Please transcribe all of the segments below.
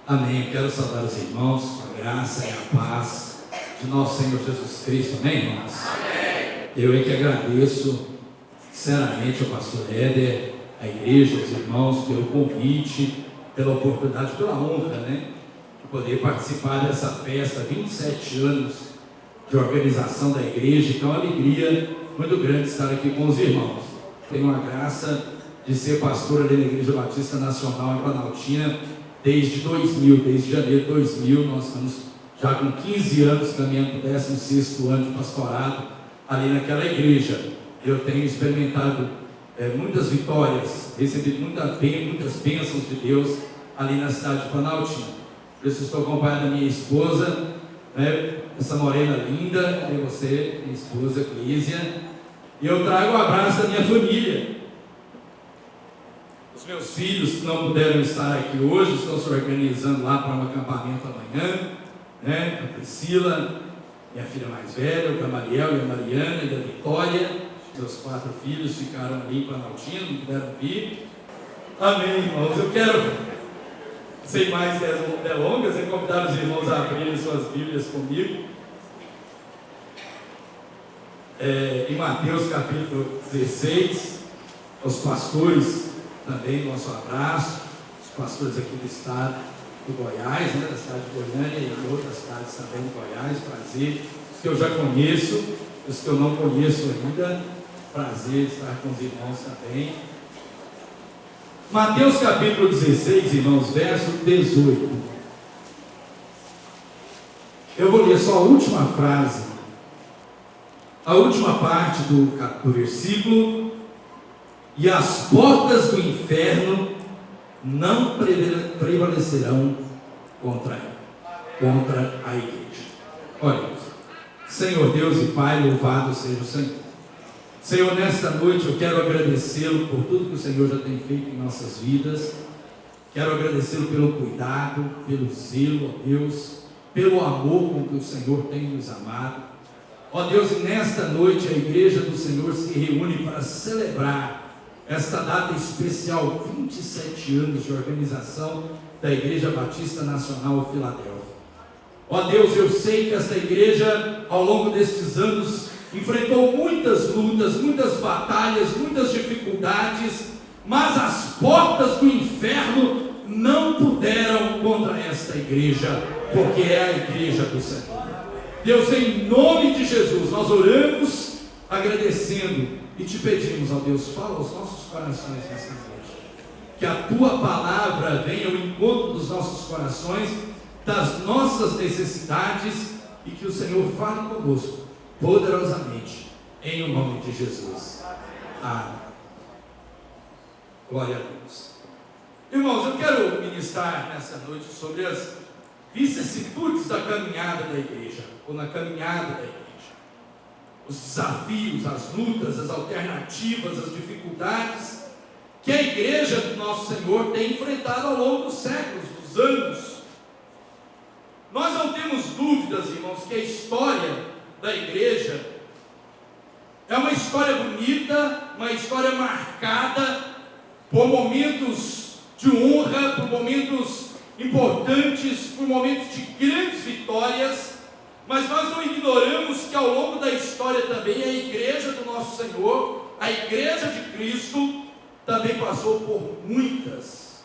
Amém. Eu quero saudar os irmãos com a graça e a paz de nosso Senhor Jesus Cristo. Amém, irmãos? Amém. Eu é que agradeço sinceramente ao pastor Éder, à igreja, aos irmãos, pelo convite, pela oportunidade, pela honra, de poder participar dessa festa, 27 anos de organização da igreja. Então, é uma alegria muito grande estar aqui com os irmãos. Tenho a graça de ser pastor ali na Igreja Batista Nacional em Planaltina desde 2000, desde janeiro de 2000. Nós estamos já com 15 anos caminhando para o 16º ano de pastorado ali naquela igreja. Eu tenho experimentado muitas vitórias, recebido muitas bênçãos de Deus ali na cidade de Planaltina. Por isso estou acompanhado da minha esposa, essa morena linda, e você, minha esposa Clísia, e eu trago um abraço da minha família. Os meus filhos que não puderam estar aqui hoje estão se organizando lá para um acampamento amanhã, a Priscila, minha filha mais velha, o Gamaliel e a Mariana e a Vitória. Meus 4 filhos ficaram ali em Planaltina, não puderam vir. Amém, irmãos. Eu quero, sem mais delongas, convidar os irmãos a abrirem suas Bíblias comigo. Em Mateus capítulo 16, aos pastores também nosso abraço, os pastores aqui do estado do Goiás, da cidade de Goiânia e de outras cidades também do Goiás. Prazer, os que eu já conheço, os que eu não conheço ainda, prazer estar com os irmãos também. Mateus capítulo 16, irmãos, verso 18. Eu vou ler só a última frase, a última parte do versículo. E as portas do inferno não prevalecerão contra a igreja. Olha, Senhor Deus e Pai, louvado seja o Senhor. Senhor, nesta noite eu quero agradecê-lo por tudo que o Senhor já tem feito em nossas vidas. Quero agradecê-lo pelo cuidado, pelo zelo, ó Deus, pelo amor com que o Senhor tem nos amado. Ó Deus, e nesta noite a igreja do Senhor se reúne para celebrar esta data especial, 27 anos de organização da Igreja Batista Nacional Filadélfia. Ó Deus, eu sei que esta igreja, ao longo destes anos, enfrentou muitas lutas, muitas batalhas, muitas dificuldades, mas as portas do inferno não puderam contra esta igreja, porque é a igreja do Senhor. Deus, em nome de Jesus, nós oramos agradecendo e te pedimos, ó Deus, fala aos nossos corações nessa noite, que a tua palavra venha ao encontro dos nossos corações, das nossas necessidades, e que o Senhor fale conosco poderosamente, em o nome de Jesus. Amém. Glória a Deus. Irmãos, eu quero ministrar nessa noite sobre as vicissitudes da caminhada da igreja, ou na caminhada da igreja. Os desafios, as lutas, as alternativas, as dificuldades que a igreja do nosso Senhor tem enfrentado ao longo dos séculos, dos anos. Nós não temos dúvidas, irmãos, que a história da igreja é uma história bonita, uma história marcada por momentos de honra, por momentos importantes, por momentos de grandes vitórias. Mas nós não ignoramos que ao longo da história também a igreja do nosso Senhor, a igreja de Cristo, também passou por muitas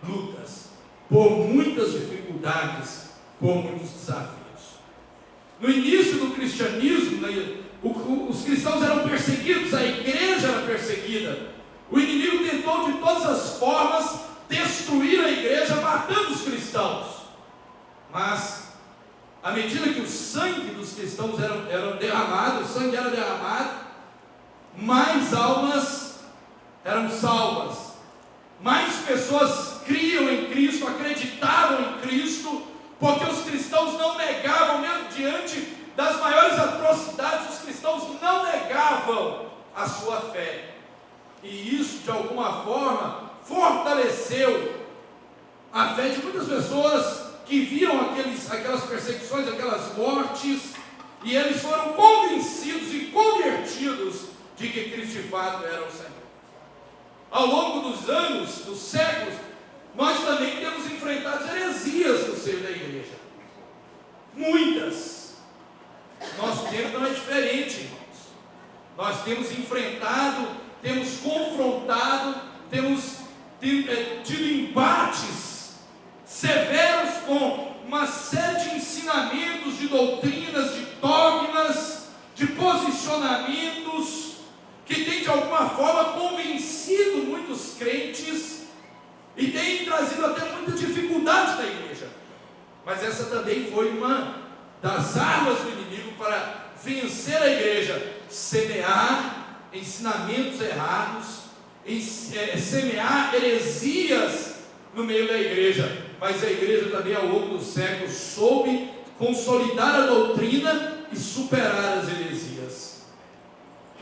lutas, por muitas dificuldades, por muitos desafios. No início do cristianismo, os cristãos eram perseguidos, a igreja era perseguida. O inimigo tentou de todas as formas destruir a igreja, matando os cristãos. Mas à medida que o sangue dos cristãos era derramado, o sangue era derramado, mais almas eram salvas, mais pessoas criam em Cristo, acreditavam em Cristo, porque os cristãos não negavam, mesmo diante das maiores atrocidades, os cristãos não negavam a sua fé, e isso de alguma forma fortaleceu a fé de muitas pessoas que viam aquelas perseguições, aquelas mortes, e eles foram convencidos e convertidos de que Cristo de fato era o Senhor. Ao longo dos anos, dos séculos, nós também temos enfrentado heresias no seio da igreja. Muitas. Nosso tempo não é diferente, irmãos. Nós temos enfrentado, temos confrontado, temos tido embates severos com uma série de ensinamentos, de doutrinas, de dogmas, de posicionamentos que tem de alguma forma convencido muitos crentes e tem trazido até muita dificuldade na igreja. Mas essa também foi uma das armas do inimigo para vencer a igreja: semear ensinamentos errados, semear heresias no meio da igreja. Mas a igreja também, ao longo dos séculos, soube consolidar a doutrina e superar as heresias.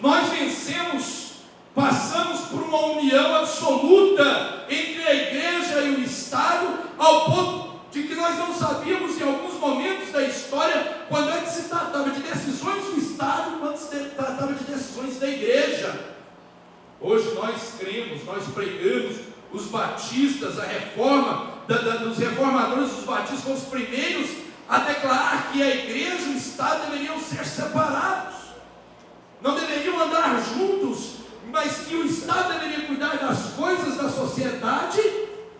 Nós vencemos, passamos por uma união absoluta entre a igreja e o Estado, ao ponto de que nós não sabíamos em alguns momentos da história quando é que se tratava de decisões do Estado, quando se tratava de decisões da igreja. Hoje nós cremos, nós pregamos, os batistas, a reforma dos reformadores, os batistas foram os primeiros a declarar que a igreja e o Estado deveriam ser separados, não deveriam andar juntos, mas que o Estado deveria cuidar das coisas da sociedade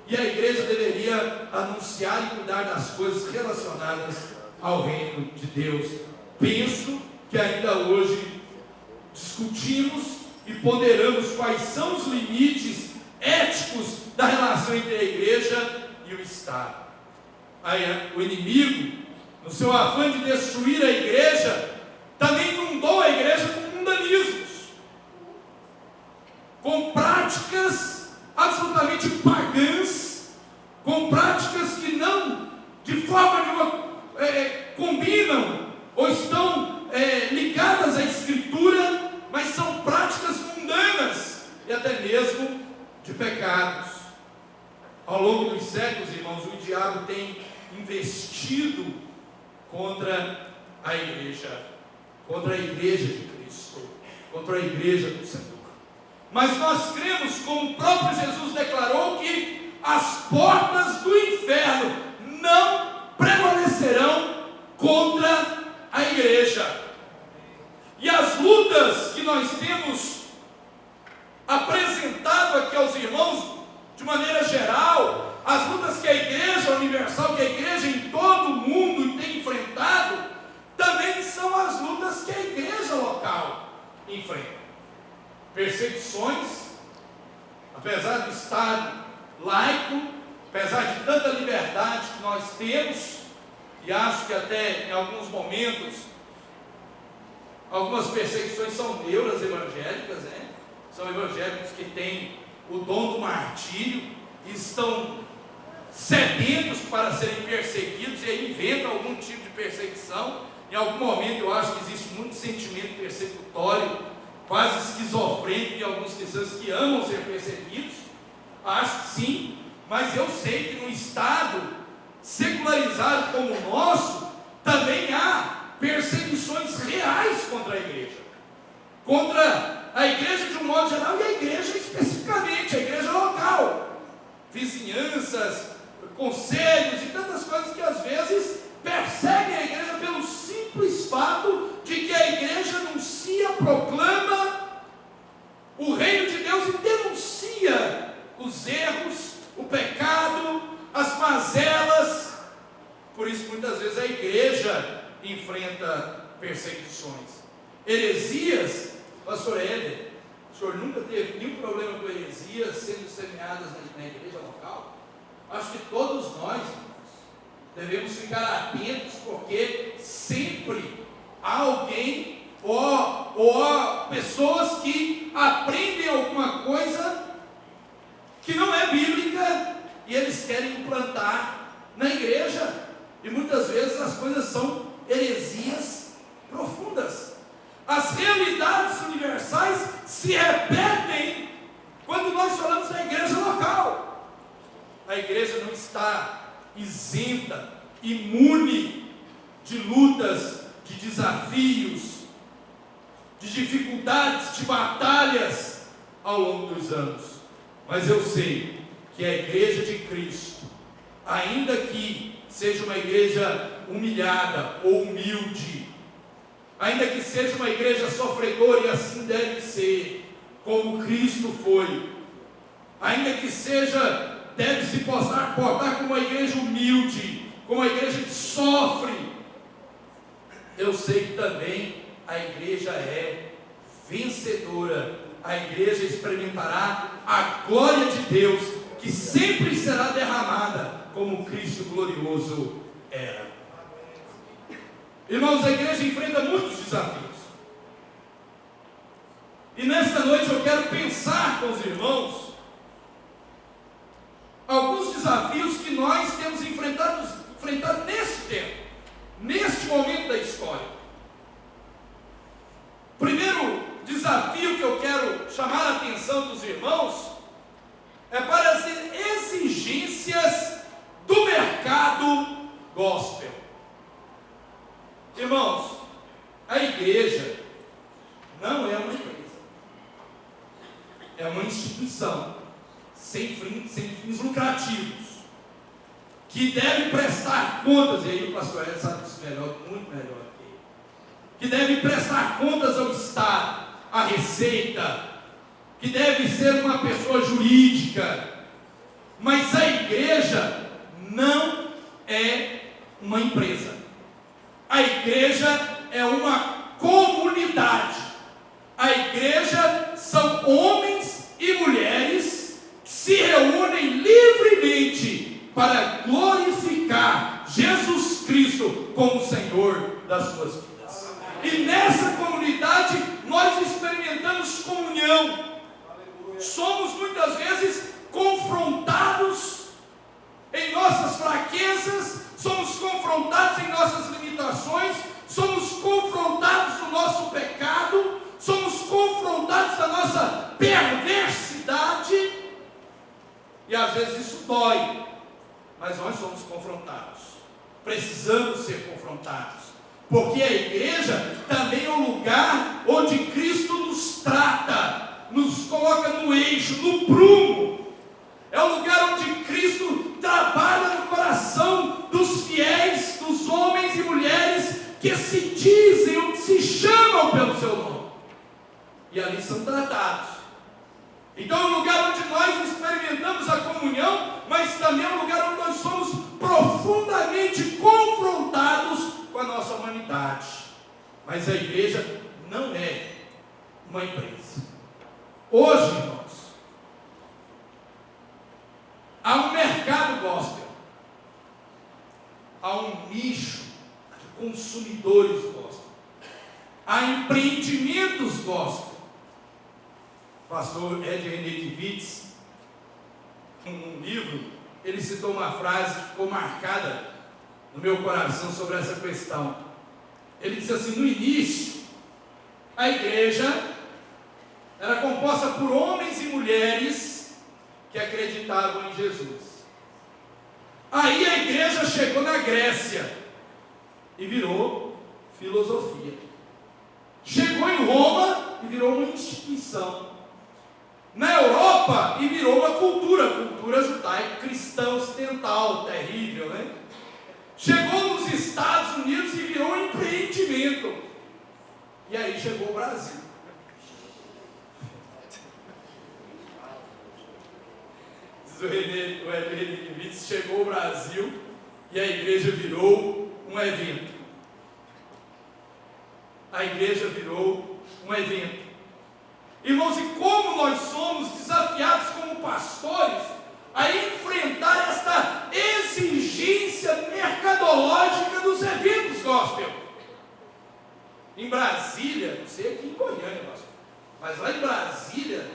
e a igreja deveria anunciar e cuidar das coisas relacionadas ao reino de Deus. Penso que ainda hoje discutimos e ponderamos quais são os limites éticos da relação entre a igreja e o Estado. Aí, o inimigo, no seu afã de destruir a igreja, também inundou a igreja com mundanismos, com práticas absolutamente pagãs, com práticas que não, de forma nenhuma, combinam ou estão ligadas à Escritura, mas são práticas mundanas e até mesmo de pecados. Ao longo dos séculos, irmãos, o diabo tem investido contra a igreja de Cristo, contra a igreja do Senhor. Mas nós cremos, como o próprio Jesus declarou, que as portas do inferno não prevalecerão contra a igreja. E as lutas que nós temos apresentado aqui aos irmãos, de maneira geral, as lutas que a igreja universal, que a igreja em todo o mundo tem enfrentado, também são as lutas que a igreja local enfrenta. Perseguições, apesar do Estado laico, apesar de tanta liberdade que nós temos, e acho que até em alguns momentos, algumas perseguições são neuras evangélicas, né? São evangélicos que têm o dom do martírio e estão sedentos para serem perseguidos, e aí inventam algum tipo de perseguição. Em algum momento eu acho que existe muito sentimento persecutório, quase esquizofrênico, em alguns cristãos que amam ser perseguidos. Acho que sim, mas eu sei que no Estado secularizado como o nosso, também há perseguições reais contra a igreja, contra a igreja de um modo geral e a igreja especificamente, a igreja local, vizinhanças, conselhos e tantas coisas que às vezes perseguem a igreja pelo simples fato de que a igreja anuncia, proclama o reino de Deus e denuncia os erros, o pecado, as mazelas. Por isso muitas vezes a igreja enfrenta perseguições, heresias. Pastor Éder, o senhor nunca teve nenhum problema com heresias sendo semeadas na igreja local? Acho que todos nós, irmãos, devemos ficar atentos, porque sempre há alguém ou há pessoas que aprendem alguma coisa que não é bíblica e eles querem implantar na igreja, e muitas vezes as coisas são heresias profundas. As realidades universais se repetem quando nós falamos da igreja local. A igreja não está isenta, imune de lutas, de desafios, de dificuldades, de batalhas ao longo dos anos. Mas eu sei que a igreja de Cristo, ainda que seja uma igreja humilhada ou humilde, ainda que seja uma igreja sofredora, e assim deve ser, como Cristo foi, ainda que seja, deve se portar como uma igreja humilde, como uma igreja que sofre, eu sei que também a igreja é vencedora, a igreja experimentará a glória de Deus, que sempre será derramada, como Cristo glorioso era. Irmãos, a igreja enfrenta muitos desafios, e nesta noite eu quero pensar com os irmãos alguns desafios que nós temos enfrentado neste tempo, neste momento da história. Primeiro desafio que eu quero chamar a atenção dos irmãos é para as exigências do mercado gospel. Irmãos, a igreja não é uma empresa, é uma instituição sem fins lucrativos, que deve prestar contas, e aí o pastor Ed sabe disso melhor, muito melhor que deve prestar contas ao Estado, à Receita, que deve ser uma pessoa jurídica, mas a igreja não é uma empresa, a igreja é uma comunidade, a igreja são homens e mulheres que se reúnem livremente para glorificar Jesus Cristo como Senhor das suas vidas. E nessa comunidade nós experimentamos comunhão. Somos muitas vezes confrontados em nossas fraquezas, somos confrontados em nossas limitações, somos confrontados no nosso pecado, somos confrontados na nossa perversidade, e às vezes isso dói, mas nós somos confrontados, precisamos ser confrontados, porque a igreja também é um lugar onde Cristo nos trata, nos coloca no eixo, no prumo. É um lugar onde Cristo trabalha no coração dos fiéis, dos homens e mulheres que se dizem ou que se chamam pelo seu nome, e ali são tratados. Então é um lugar onde nós experimentamos a comunhão, mas também é um lugar onde nós somos profundamente confrontados com a nossa humanidade. Mas a igreja não é uma empresa. Hoje, irmãos, há um mercado gospel, há um nicho de consumidores gospel, há empreendimentos gospel. O pastor Ed René, num livro, ele citou uma frase que ficou marcada no meu coração sobre essa questão. Ele disse assim: no início, a igreja era composta por homens e mulheres que acreditavam em Jesus. Aí a igreja chegou na Grécia e virou filosofia. Chegou em Roma e virou uma instituição. Na Europa e virou uma cultura judaico-cristã ocidental, terrível, né? Chegou nos Estados Unidos e virou um empreendimento. E aí chegou o Brasil. Diz o René, chegou o Brasil e a igreja virou um evento. A igreja virou um evento. Irmãos, e como nós somos desafiados como pastores a enfrentar esta exigência mercadológica dos eventos gospel. Em Brasília, não sei aqui em Goiânia, mas lá em Brasília,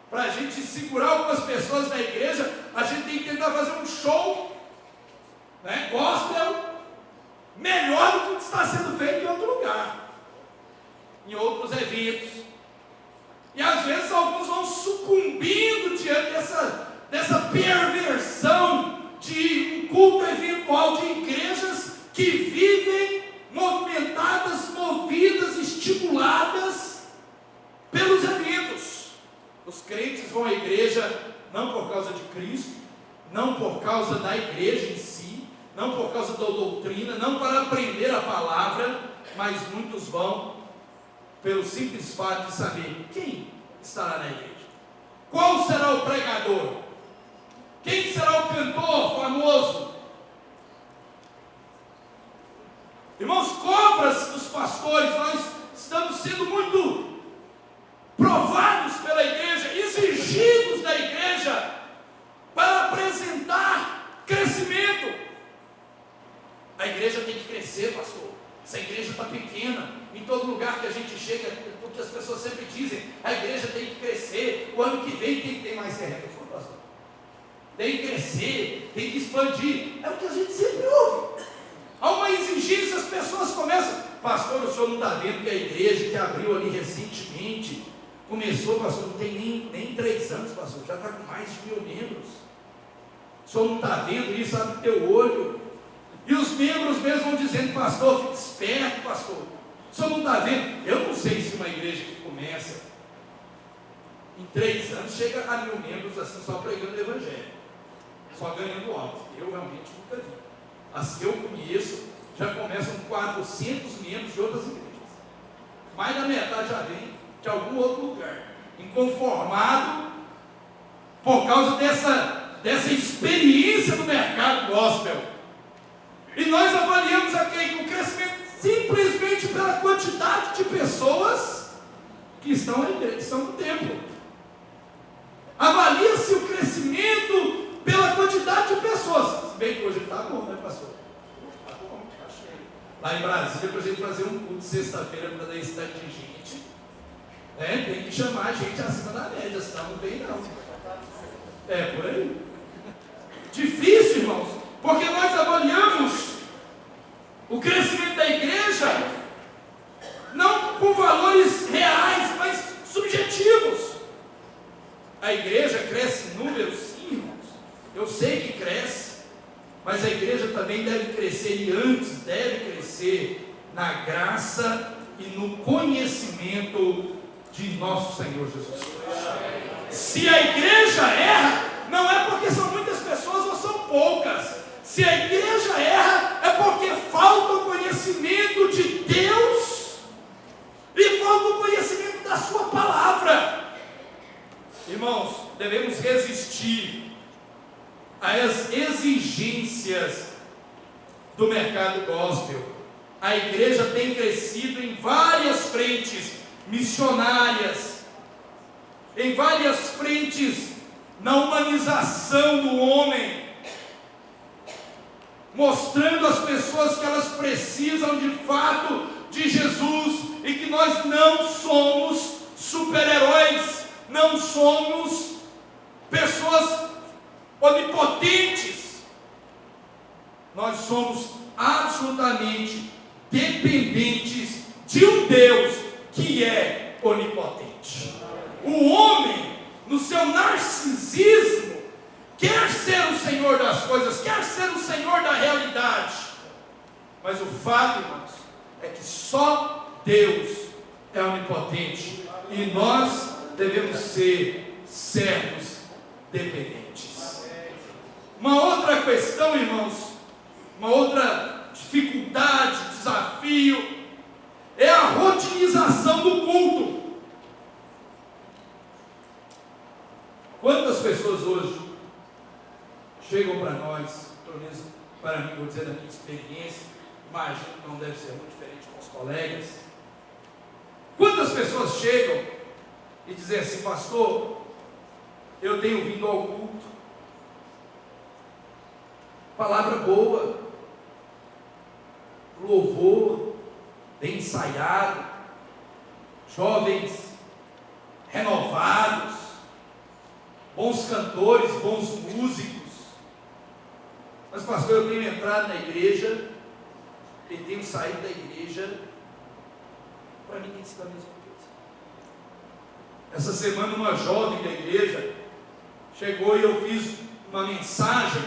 para a gente segurar algumas pessoas na igreja, a gente tem que tentar fazer um show, né, gospel melhor do que o que está sendo feito em outro lugar, em outros eventos. E às vezes alguns vão sucumbindo diante dessa perversão de um culto eventual, de igrejas que vivem movimentadas, movidas, estimuladas pelos eventos. Os crentes vão à igreja não por causa de Cristo, não por causa da igreja em si, não por causa da doutrina, não para aprender a palavra, mas muitos vão pelo simples fato de saber quem estará na igreja, qual será o pregador, quem será o cantor famoso. Irmãos, cobras dos pastores, nós estamos sendo muito provados pela igreja, exigidos da igreja para apresentar crescimento. A igreja tem que crescer, pastor. Essa igreja está pequena. Em todo lugar que a gente chega, porque as pessoas sempre dizem, a igreja tem que crescer, o ano que vem tem que ter mais terreno. Pastor, tem que crescer, tem que expandir. É o que a gente sempre ouve. Há uma exigência, as pessoas começam, pastor, o senhor não está vendo que a igreja que abriu ali recentemente, começou, pastor, não tem nem 3 anos, pastor, já está com mais de 1.000 membros. O senhor não está vendo isso, abre o teu olho. E os membros mesmo vão dizendo, pastor, fique esperto, pastor. O senhor não está vendo? Eu não sei se uma igreja que começa em 3 anos chega a 1.000 membros assim, só pregando o evangelho, só ganhando almas. Eu realmente nunca vi. As que eu conheço já começam com 400 membros de outras igrejas. Mais da metade já vem de algum outro lugar, inconformado por causa dessa experiência do mercado gospel. E nós avaliamos aqui o crescimento simplesmente pela quantidade de pessoas que estão na igreja, que estão no templo. Avalia-se o crescimento pela quantidade de pessoas. Se bem que hoje está bom, né, pastor? Está bom, está cheio. Lá em Brasília, para a gente fazer um culto sexta-feira para dar esse tanto de gente, tem que chamar a gente acima da média, senão não vem não. É por aí. Difícil, irmãos, porque nós avaliamos o crescimento da igreja não com valores reais, mas subjetivos. A igreja cresce em números, sim, irmãos. Eu sei que cresce, mas a igreja também deve crescer, e antes deve crescer na graça e no conhecimento de nosso Senhor Jesus Cristo. Se a igreja erra, não é porque são muitas pessoas ou são poucas. Se a igreja erra, é porque falta o conhecimento de Deus e falta o conhecimento da sua palavra. Irmãos, devemos resistir às exigências do mercado gospel. A igreja tem crescido em várias frentes missionárias, em várias frentes na humanização do homem, mostrando às pessoas que elas precisam de fato de Jesus e que nós não somos super-heróis, não somos pessoas onipotentes, nós somos absolutamente dependentes de um Deus que é onipotente. O homem, no seu narcisismo, quer ser o Senhor das coisas, quer ser o Senhor da realidade, mas o fato, irmãos, é que só Deus é onipotente e nós devemos ser servos dependentes. Uma outra questão, irmãos, uma outra dificuldade, desafio, é a rotinização do culto. Quantas pessoas hoje chegam para nós, pelo menos para mim, vou dizer da minha experiência, imagino que não deve ser muito diferente com os colegas. Quantas pessoas chegam e dizem assim, pastor, eu tenho vindo ao culto, palavra boa, louvor, bem ensaiado, jovens renovados, bons cantores, bons músicos. Mas pastor, eu tenho entrado na igreja e tenho saído da igreja, para mim tem sido a mesma coisa. Essa semana uma jovem da igreja chegou e eu fiz uma mensagem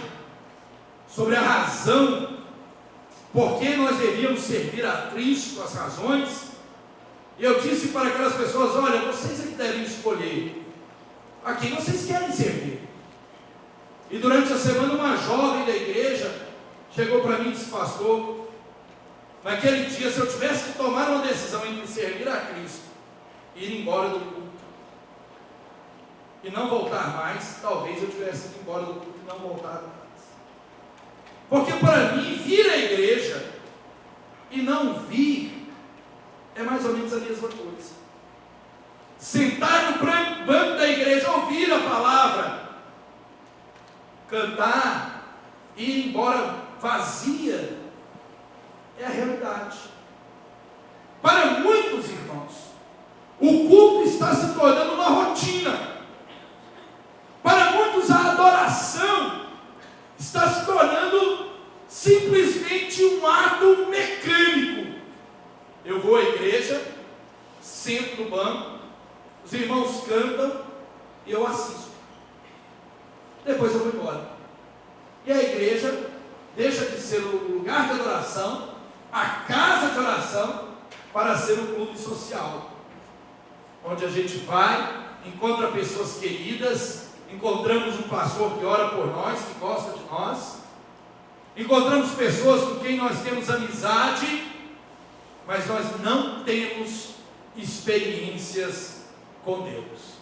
sobre a razão por que nós devíamos servir a Cristo, as razões, e eu disse para aquelas pessoas, olha, vocês é que devem escolher a quem vocês querem servir. E durante a semana uma jovem da igreja chegou para mim e disse: pastor, naquele dia, se eu tivesse que tomar uma decisão entre servir a Cristo e ir embora do culto e não voltar mais, talvez eu tivesse ido embora do culto e não voltar mais. Porque para mim, vir à igreja e não vir é mais ou menos a mesma coisa. Sentar no banco da igreja, ouvir a palavra, cantar, ir embora vazia, é a realidade. Para muitos irmãos, o culto está se tornando uma rotina. Para muitos, a adoração está se tornando simplesmente um ato mecânico. Eu vou à igreja, sento no banco, os irmãos cantam e eu assisto. Depois eu vou embora. E a igreja deixa de ser o lugar de adoração, a casa de oração, para ser um clube social, onde a gente vai, encontra pessoas queridas, encontramos um pastor que ora por nós, que gosta de nós, encontramos pessoas com quem nós temos amizade, mas nós não temos experiências com Deus.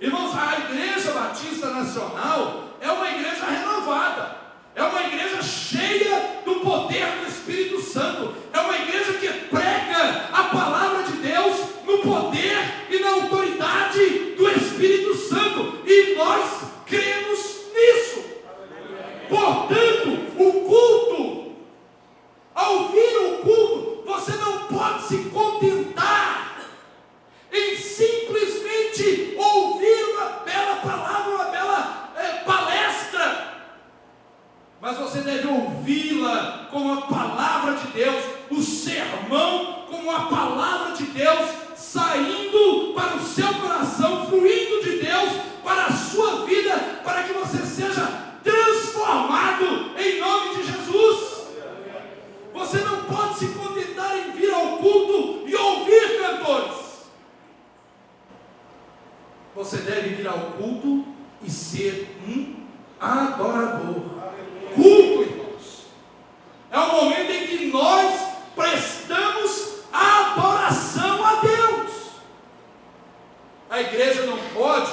Irmãos, a Igreja Batista Nacional é uma igreja renovada, é uma igreja cheia do poder do Espírito Santo, é uma igreja que prega a palavra de Deus no poder e na autoridade do Espírito Santo, e nós cremos nisso. Portanto, o culto, ao vir o culto, você não pode se contentar em simplesmente ouvir uma bela palavra, uma bela palestra, mas você deve ouvi-la como a palavra de Deus, o sermão como a palavra de Deus, saindo para o seu coração, fluindo de Deus para a sua vida, para que você seja transformado em nome de Jesus. Você não pode se contentar em vir ao culto e ouvir cantores. Você deve vir ao culto e ser um adorador. Culto, irmãos, é o momento em que nós prestamos adoração a Deus. A igreja não pode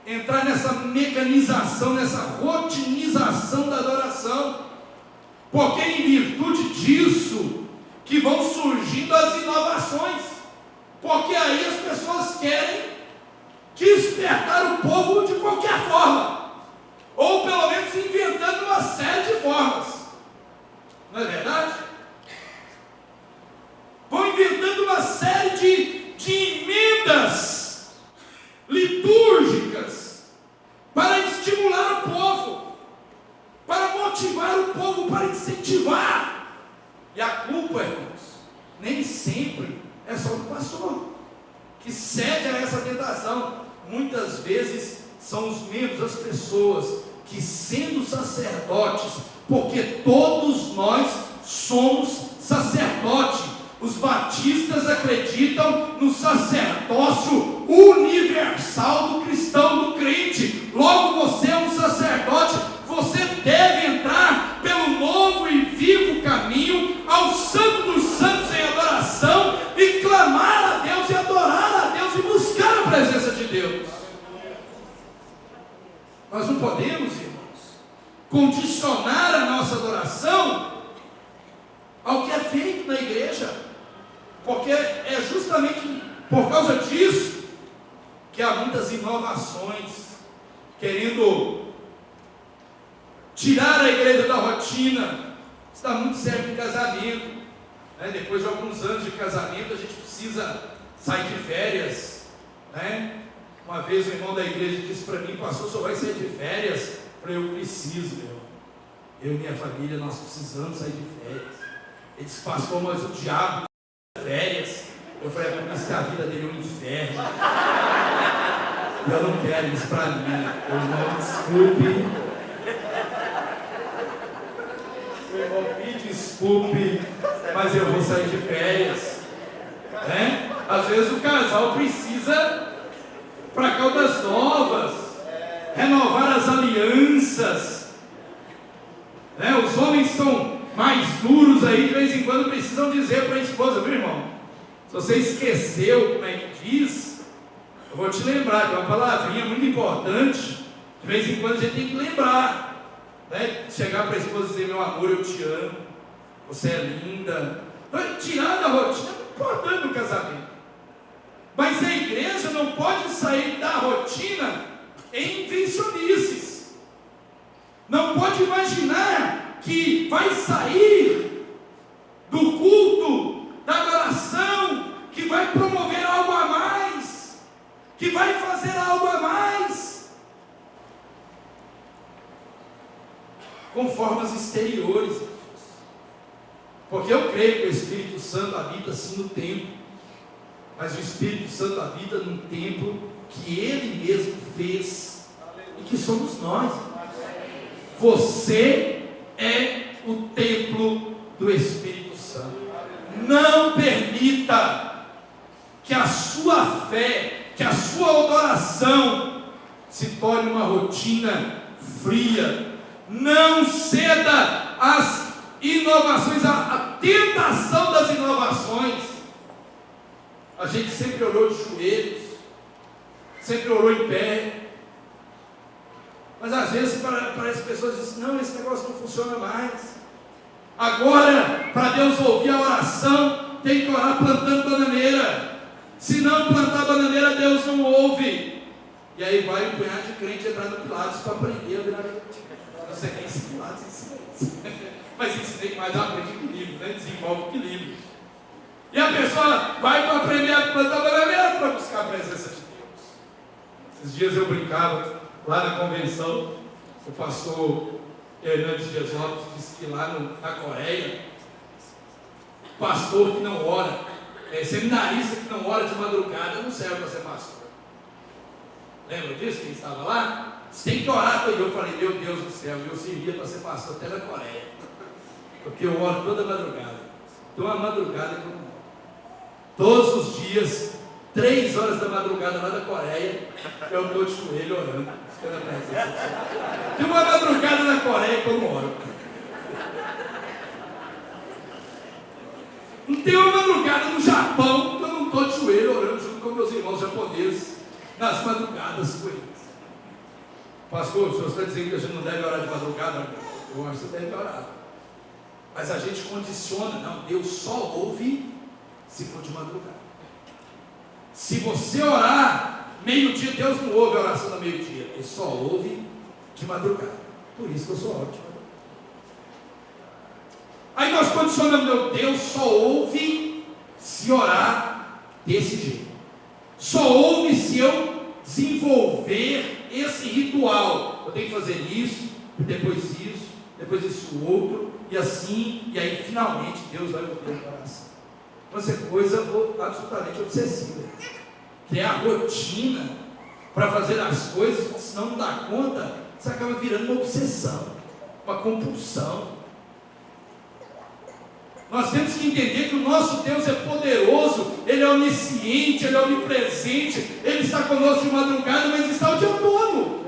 entrar nessa mecanização, nessa rotinização da adoração, porque em virtude disso que vão surgindo as inovações, porque aí as pessoas querem despertar o povo de qualquer forma, ou pelo menos inventando uma série de formas, não é verdade? Vão inventando uma série de emendas litúrgicas para estimular o povo, para motivar o povo, para incentivar. E a culpa, irmãos, nem sempre é só do pastor que cede a essa tentação. Muitas vezes são os membros, as pessoas que, sendo sacerdotes, porque todos nós somos sacerdote. Os batistas acreditam no sacerdócio universal do cristão, do crente. Logo, você é um sacerdote, você deve entrar pelo novo e vivo caminho ao Santo dos Santos em adoração e clamar a Deus e adorar a Deus e buscar a presença de Deus. Nós não podemos, irmãos, condicionar a nossa adoração ao que é feito na igreja, porque é justamente por causa disso que há muitas inovações, querendo tirar a igreja da rotina. Está muito certo em casamento, né? Depois de alguns anos de casamento, a gente precisa sair de férias, né? Uma vez o irmão da igreja disse para mim: pastor, o senhor vai sair de férias? Eu falei: eu preciso, eu e minha família, nós precisamos sair de férias. Ele disse: pastor, mas o diabo férias. Eu falei: é por isso que a vida dele é um inferno. Eu não quero isso para mim. Eu não, desculpe. Meu irmão, me desculpe, mas eu vou sair de férias, né? Às vezes o casal precisa para Caldas Novas, renovar as alianças. Os homens são mais duros aí, de vez em quando precisam dizer para a esposa, viu, irmão? Se você esqueceu como é que diz, eu vou te lembrar, que é uma palavrinha muito importante. De vez em quando a gente tem que lembrar, chegar para a esposa e dizer, meu amor, eu te amo, você é linda. Então, tirar da rotina é muito importante no casamento. Mas a igreja não pode sair da rotina em invencionices. Não pode imaginar que vai sair do culto, da adoração, que vai promover algo a mais, que vai fazer algo a mais, com formas exteriores. Porque eu creio que o Espírito Santo habita sim no templo, mas o Espírito Santo habita num templo que Ele mesmo fez, e que somos nós. Você é o templo do Espírito Santo. Não permita que a sua fé, que a sua adoração se torne uma rotina fria. Não ceda às inovações, à tentação das inovações. A gente sempre orou de joelhos, sempre orou em pé, mas às vezes para as pessoas dizem, não, esse negócio não funciona mais. Agora, para Deus ouvir a oração, tem que orar plantando bananeira. Se não plantar bananeira, Deus não ouve. E aí vai um punhado de crente entrar no Pilates para aprender a virar. Não sei nem se Pilates ensina isso. Mas ensinei mais, aprende equilíbrio, desenvolve equilíbrio. E a pessoa vai para aprender a plantar bananeira para buscar a presença de Deus. Esses dias eu brincava lá na convenção, o pastor Hernandes Dias Lopes disse que lá na Coreia, pastor que não ora, seminarista que não ora de madrugada, não serve para ser pastor. Lembra disso? Quem estava lá? Você tem que orar. E eu falei, meu Deus do céu, eu servia para ser pastor até na Coreia, porque eu oro toda madrugada. Então a madrugada que eu não oro. Todos os dias, 3 horas da madrugada lá da Coreia, eu estou de joelho orando. Tem uma madrugada na Coreia que eu não oro. Não tem uma madrugada no Japão que eu não estou de joelho orando junto com meus irmãos japoneses nas madrugadas com eles. Pastor, o senhor está dizendo que a gente não deve orar de madrugada? Eu acho que você deve orar. Mas a gente condiciona, não, Deus só ouve se for de madrugada. Se você orar meio-dia, Deus não ouve a oração da meio-dia, Ele só ouve de madrugada. Por isso que eu sou ótimo. Aí nós condicionamos, meu Deus só ouve se orar desse jeito. Só ouve se eu desenvolver esse ritual. Eu tenho que fazer isso, depois isso outro, e assim, e aí finalmente Deus vai ouvir a oração. Mas é coisa absolutamente obsessiva. Criar rotina para fazer as coisas, porque senão não dá conta, você acaba virando uma obsessão, uma compulsão. Nós temos que entender que o nosso Deus é poderoso, Ele é onisciente, Ele é onipresente, Ele está conosco de madrugada, mas está o dia todo.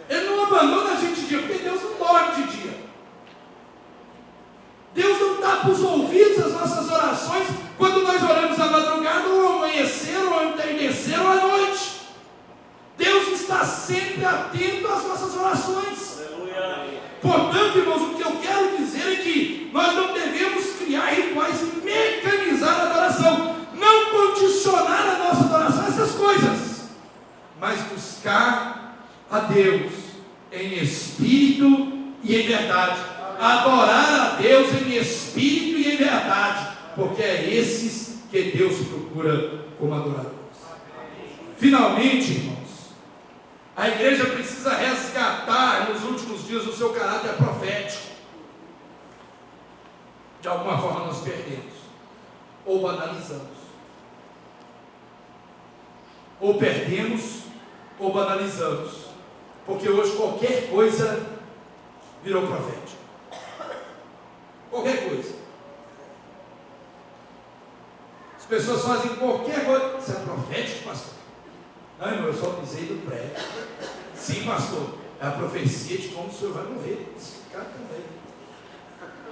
Ele não abandona a gente de dia, porque Deus não dorme de dia. Deus não tapa os ouvidos às nossas orações quando nós oramos à madrugada, ou ao amanhecer, ou ao entardecer, ou à noite. Deus está sempre atento às nossas orações. Portanto, irmãos, o que eu quero dizer é que nós não devemos criar rituais e mecanizar a adoração, não condicionar a nossa adoração a essas coisas, mas buscar a Deus em espírito e em verdade, adorar a Deus em espírito e em verdade, porque é esses que Deus procura como adoradores. Finalmente, irmãos, a igreja precisa resgatar nos últimos dias o seu caráter profético. De alguma forma nós perdemos, ou banalizamos, ou perdemos, ou banalizamos, porque hoje qualquer coisa virou profético. Qualquer coisa. As pessoas fazem qualquer coisa. Isso é profético, pastor? Não, irmão, eu só pisei do prédio. Sim, pastor, é a profecia de como o senhor vai morrer. Esse cara também.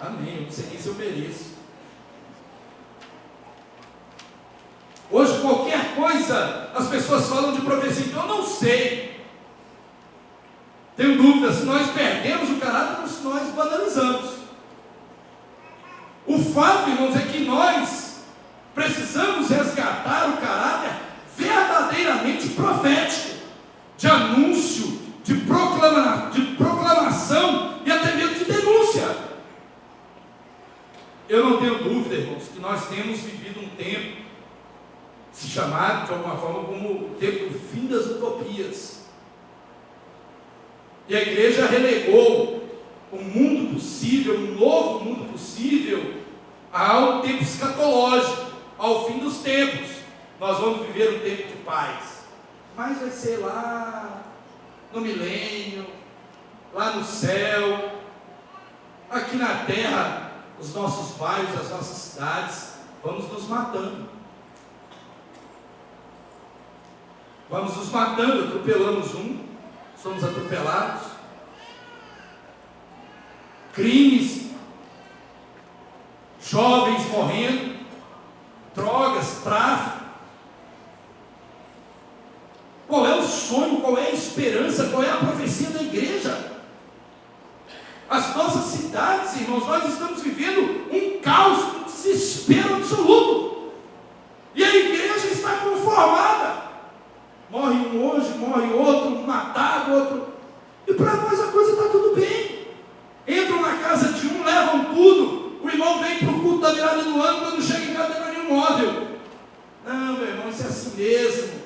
Amém, eu não sei nem se eu mereço. Hoje, qualquer coisa, as pessoas falam de profecia, então eu não sei. Tenho dúvida se nós perdemos o caráter ou se nós banalizamos. O fato, irmãos, é que nós precisamos resgatar o caráter verdadeiramente profético, de anúncio, de proclamação e até mesmo de denúncia. Eu não tenho dúvida, irmãos, que nós temos vivido um tempo, se chamado de alguma forma como o tempo do fim das utopias. E a igreja relegou um mundo possível, um novo mundo possível, ao tempo escatológico, ao fim dos tempos. Nós vamos viver um tempo de paz, mas vai ser lá no milênio, lá no céu. Aqui na terra, os nossos bairros, as nossas cidades, vamos nos matando. Vamos nos matando, atropelamos um, somos atropelados. Crimes, jovens morrendo, drogas, tráfico. Qual é o sonho, qual é a esperança, qual é a profecia da igreja? As nossas cidades, irmãos, nós estamos vivendo um caos, um desespero absoluto. E a igreja está conformada. Morre um hoje, morre outro, um matado, outro. E para nós a coisa está tudo bem. Entram na casa de um, levam tudo. O irmão vem para o culto da virada do ano, quando chega em casa não tem nenhum móvel. Não, meu irmão, isso é assim mesmo.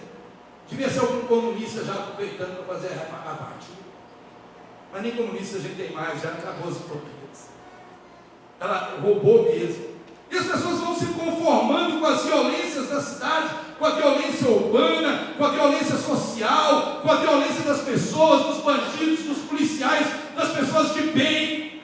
Devia ser algum comunista já aproveitando para fazer a partida. Mas nem comunista a gente tem mais, já acabou as utopias. Ela roubou mesmo. E as pessoas vão se conformando com as violências da cidade, com a violência urbana, com a violência social, com a violência das pessoas, dos bandidos, dos policiais, das pessoas de bem.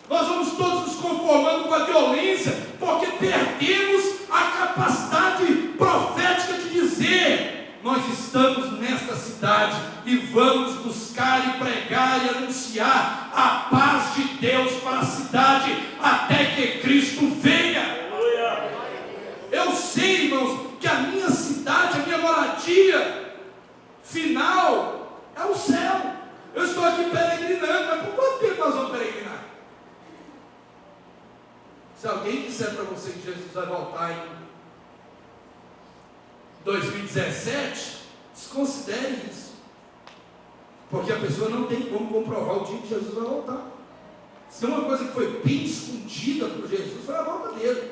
Nós vamos todos nos conformando com a violência, porque perdemos a capacidade profética de dizer: nós estamos nesta cidade e vamos buscar e pregar e anunciar a paz de Deus para a cidade até que Cristo venha. Eu sei, irmãos, que a minha cidade, a minha moradia final é o céu. Eu estou aqui peregrinando, mas por quanto tempo nós vamos peregrinar? Se alguém disser para você que Jesus vai voltar em 2017, desconsidere isso, porque a pessoa não tem como comprovar o dia que Jesus vai voltar. Se tem uma coisa que foi bem escondida por Jesus, foi a volta dele.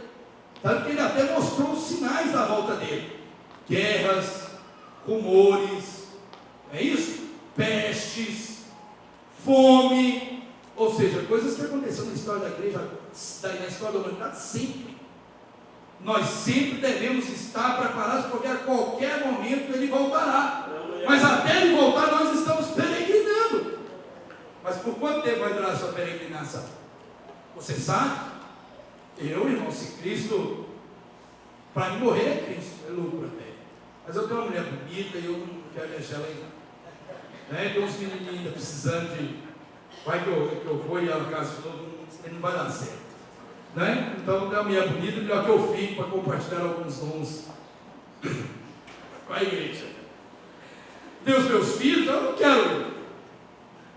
Tanto que ele até mostrou os sinais da volta dele: guerras, rumores, não é isso? Pestes, fome, ou seja, coisas que aconteceram na história da igreja, na história da humanidade, sempre. Nós sempre devemos estar preparados, porque a qualquer momento ele voltará. Mas até ele voltar, nós estamos peregrinando. Mas por quanto tempo vai durar a sua peregrinação? Você sabe? Eu, irmão, se Cristo, para mim morrer é Cristo, é lucro até. Mas eu tenho uma mulher bonita e eu não quero deixar ela ainda. Né? Tem uns menininhos ainda precisando de. Vai que eu vou e ela casa de novo, não vai dar certo. Né? Então, tem uma mulher bonita, melhor que eu fique para compartilhar alguns dons com a igreja. Tem os meus filhos, eu não quero.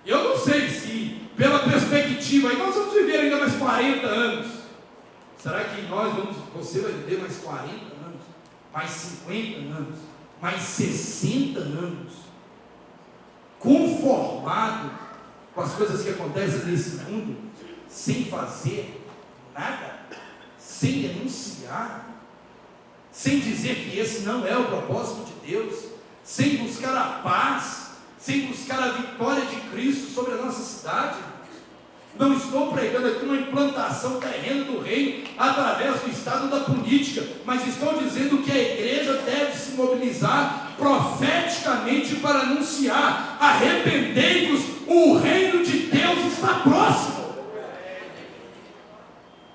Eu não sei se, pela perspectiva, aí nós vamos viver ainda mais 40 anos. Será que você vai viver mais 40 anos, mais 50 anos, mais 60 anos, conformado com as coisas que acontecem nesse mundo, sem fazer nada, sem denunciar, sem dizer que esse não é o propósito de Deus, sem buscar a paz, sem buscar a vitória de Cristo sobre a nossa cidade? Não estou pregando aqui uma implantação terrena do reino através do estado da política, mas estou dizendo que a igreja deve se mobilizar profeticamente para anunciar: arrependei-vos, o reino de Deus está próximo.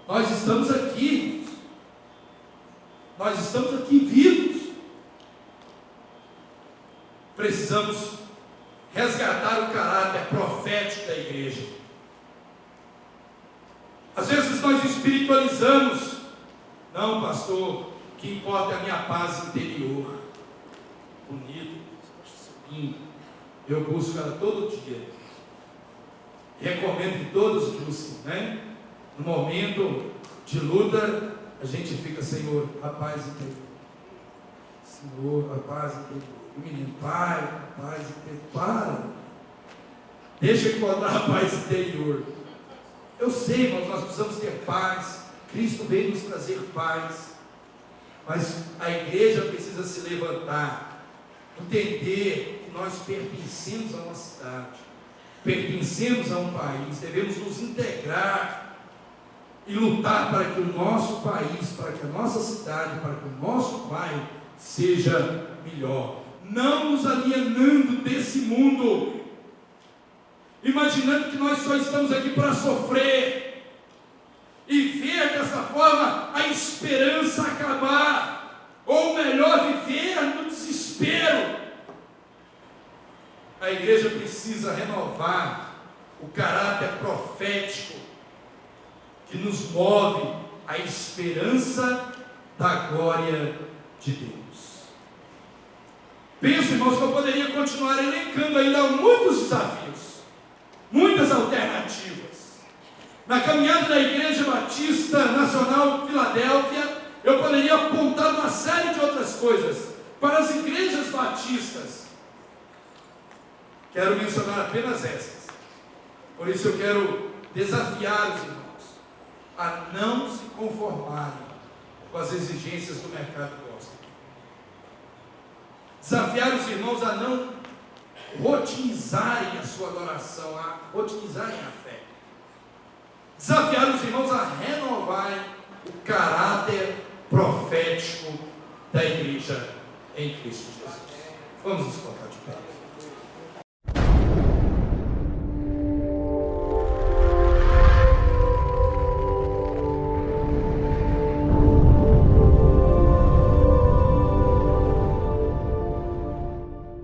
Nós estamos aqui vivos. precisamos resgatar o caráter profético da igreja. Às vezes nós espiritualizamos. Não, pastor, o que importa é a minha paz interior. Bonito, lindo. Eu busco ela todo dia. Recomendo que todos busquem, né? No momento de luta, a gente fica, Senhor, a paz interior. Senhor, a paz interior. O menino, Pai, a paz interior. Para. Deixa eu encontrar a paz interior. Eu sei, irmãos, nós precisamos ter paz. Cristo veio nos trazer paz. Mas a igreja precisa se levantar, entender que nós pertencemos a uma cidade, pertencemos a um país, devemos nos integrar e lutar para que o nosso país, para que a nossa cidade, para que o nosso bairro seja melhor. Não nos alienando desse mundo, imaginando que nós só estamos aqui para sofrer e ver dessa forma a esperança acabar, ou melhor, viver no desespero. A igreja precisa renovar o caráter profético que nos move à esperança da glória de Deus. Penso, irmãos, que eu poderia continuar elencando ainda muitos desafios, muitas alternativas. Na caminhada da Igreja Batista Nacional Filadélfia, eu poderia apontar uma série de outras coisas para as igrejas batistas. Quero mencionar apenas estas. Por isso eu quero desafiar os irmãos a não se conformarem com as exigências do mercado gospel. Desafiar os irmãos a não rotinizarem a sua adoração, a rotinizarem a fé. Desafiar os irmãos a renovarem o caráter profético da igreja em Cristo Jesus. Vamos nos colocar de pé.